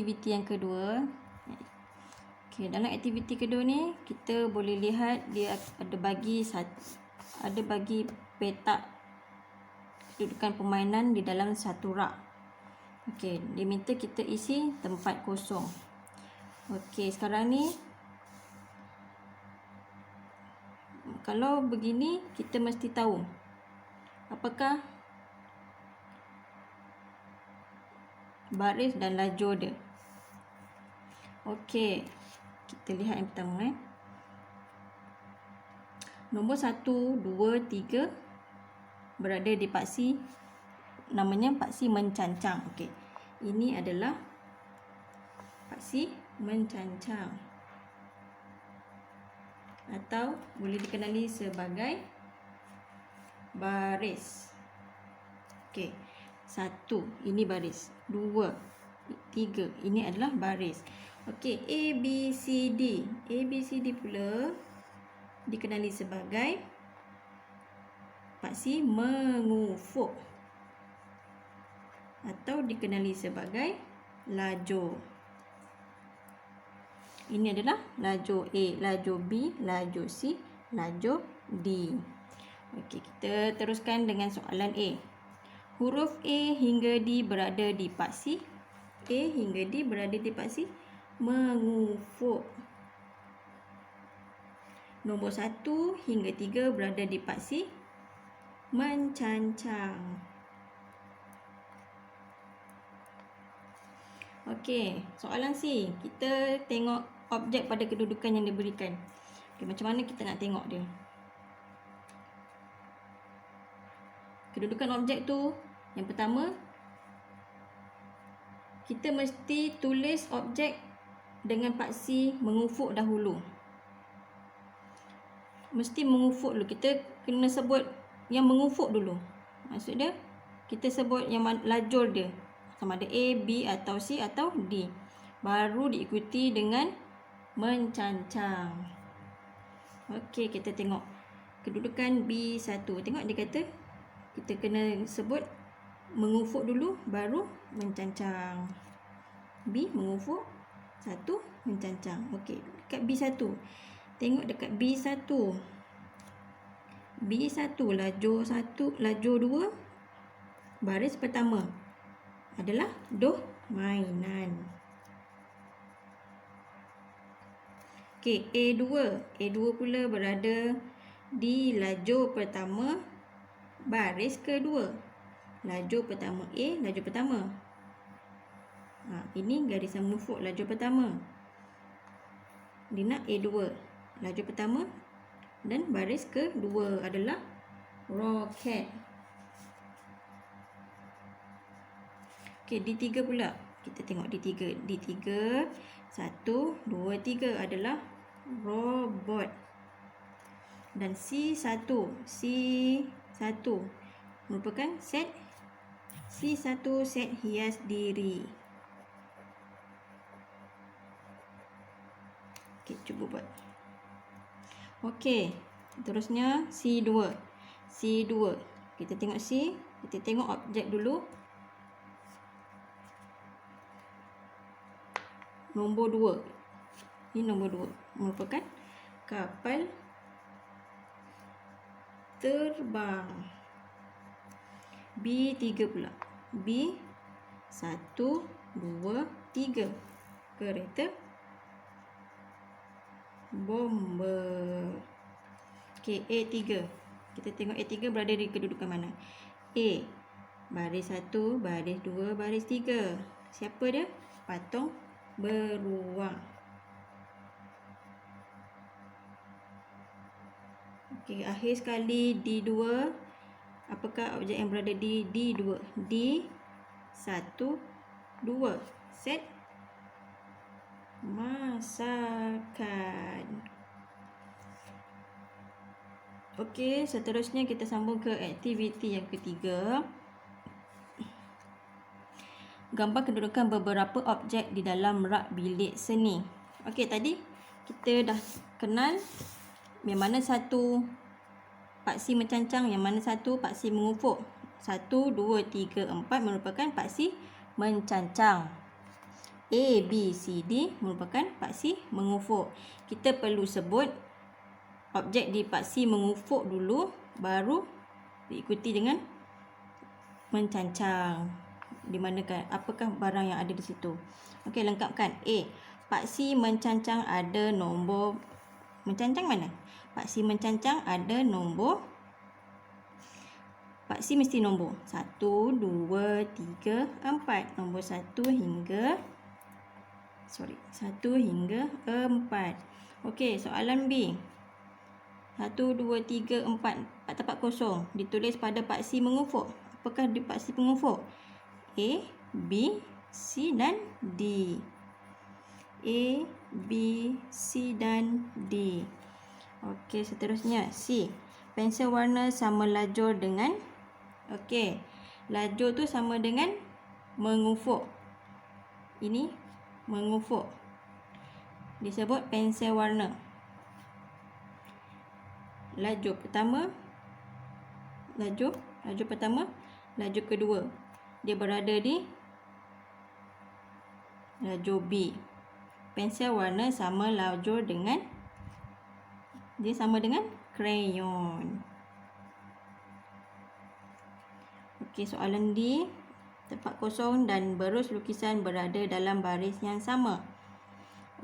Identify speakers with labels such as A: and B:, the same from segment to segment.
A: aktiviti yang kedua. Okey, dalam aktiviti kedua ni kita boleh lihat dia ada bagi petak kedudukan permainan di dalam satu rak. Okey, dia minta kita isi tempat kosong. Okey, sekarang ni kalau begini kita mesti tahu apakah baris dan lajur dia. Okey, kita lihat yang pertama. Nombor 1, 2, 3 berada di paksi, namanya paksi mencancang. Okey, ini adalah paksi mencancang atau boleh dikenali sebagai baris. Okey, 1 ini baris, 2, 3 ini adalah baris. Okey, A, B, C, D. A, B, C, D pula dikenali sebagai paksi mengufuk atau dikenali sebagai lajur. Ini adalah lajur A, lajur B, lajur C, lajur D. Okey, kita teruskan dengan soalan A. Huruf A hingga D berada di paksi. A hingga D berada di paksi mengufuk. Nombor 1 hingga 3 berada di paksi mencancang. Okey, soalan C. Kita tengok objek pada kedudukan yang diberikan. Okey, macam mana kita nak tengok dia? Kedudukan objek tu, yang pertama, kita mesti tulis objek dengan paksi mengufuk dahulu. Mesti mengufuk dulu. Kita kena sebut yang mengufuk dulu. Maksud dia, kita sebut yang lajur dia. Sama ada A, B atau C atau D. Baru diikuti dengan mencancang. Okey, kita tengok kedudukan B1. Tengok dia kata kita kena sebut mengufuk dulu baru mencancang. B mengufuk, 1 mencancang. Okey, dekat B1. Tengok dekat B1. B1 lajur 2 baris pertama adalah doh mainan. Okey, A2 pula berada di lajur pertama baris kedua. Lajur pertama A, lajur pertama. Ini garisan mengufuk lajur pertama. Dia nak A2, lajur pertama dan baris kedua adalah roket. Okey, D3 pula. Kita tengok D3. D3 1, 2, 3 adalah robot. Dan C1 merupakan set hias diri. Okey, cuba buat. Okey, terusnya C2. Kita tengok C, kita tengok objek dulu. Nombor 2. Ini nombor 2 merupakan kapal terbang. B3 pula. B 1, 2, 3. Kereta bomber. Okey, A3. Kita tengok A3 berada di kedudukan mana? A baris 1, baris 2, baris 3. Siapa dia? Patung beruang. Okey, akhir sekali D2. Apakah objek yang berada di D2? D1, 2. Set masakan. Okey, seterusnya kita sambung ke aktiviti yang ketiga. Gambar kedudukan beberapa objek di dalam rak bilik seni. Okey, tadi kita dah kenal yang mana satu paksi mencancang, yang mana satu paksi mengufuk. 1, 2, 3, 4 merupakan paksi mencancang. A, B, C, D merupakan paksi mengufuk. Kita perlu sebut objek di paksi mengufuk dulu, baru diikuti dengan mencancang. Di manakah, apakah barang yang ada di situ? Okey, lengkapkan. A. Paksi mencancang ada nombor. Mencancang mana? Paksi mencancang ada nombor. Paksi mesti nombor 1, 2, 3, 4. Nombor 1 hingga 1 hingga 4. Okey, soalan B. 1, 2, 3, 4. 4 tempat kosong. Ditulis pada paksi mengufuk. Apakah di paksi pengufuk? A, B, C dan D. A, B, C dan D. Okey, seterusnya C. Pensel warna sama lajur dengan. Okey, lajur tu sama dengan mengufuk. Ini mengufuk. Disebut pensel warna. Lajur pertama, lajur pertama, lajur kedua. Dia berada di lajur B. Pensel warna sama lajur dengan, dia sama dengan krayon. Okey, soalan D. Tempat kosong dan berus lukisan berada dalam baris yang sama.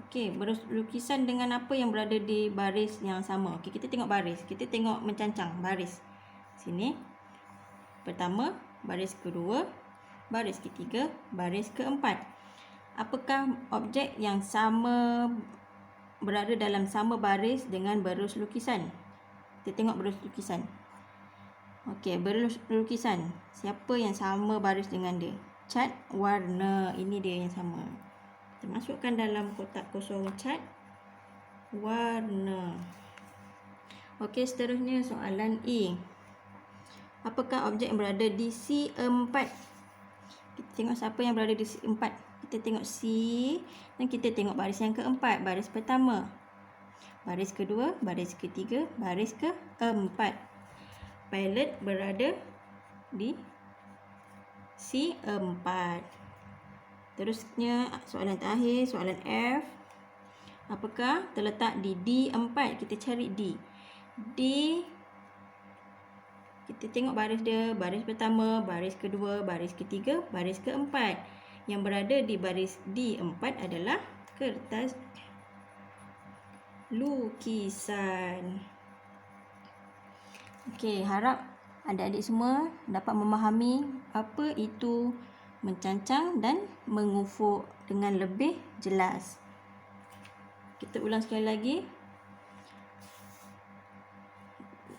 A: Okey, berus lukisan dengan apa yang berada di baris yang sama? Okey, kita tengok baris. Kita tengok mencancang baris. Sini. Pertama, baris kedua, baris ketiga, baris keempat. Apakah objek yang sama berada dalam sama baris dengan berus lukisan? Kita tengok berus lukisan. Okey, berus lukisan. Siapa yang sama baris dengan dia? Cat warna. Ini dia yang sama. Kita masukkan dalam kotak kosong cat warna. Okey, seterusnya soalan E. Apakah objek yang berada di C4? Kita tengok siapa yang berada di C4. Kita tengok C dan kita tengok baris yang keempat. Baris pertama, baris kedua, baris ketiga, baris keempat. Pilot berada di C4. Terusnya soalan terakhir, soalan F. Apakah terletak di D4? Kita cari D. D, kita tengok baris dia, baris pertama, baris kedua, baris ketiga, baris keempat. Yang berada di baris D4 adalah kertas lukisan. Okey, harap adik-adik semua dapat memahami apa itu mencancang dan mengufuk dengan lebih jelas. Kita ulang sekali lagi.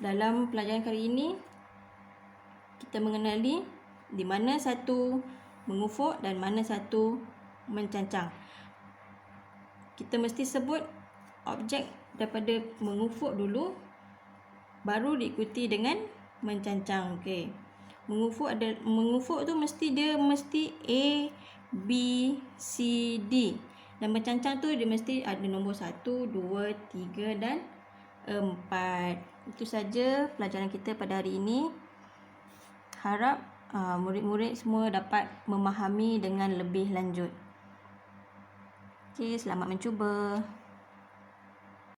A: Dalam pelajaran kali ini, kita mengenali di mana satu mengufuk dan mana satu mencancang. Kita mesti sebut objek daripada mengufuk dulu, baru diikuti dengan mencancang. Okey. Mengufuk tu mesti A, B, C, D. Dan mencancang tu dia mesti ada nombor 1, 2, 3 dan 4. Itu saja pelajaran kita pada hari ini. Harap murid-murid semua dapat memahami dengan lebih lanjut. Okey, selamat mencuba.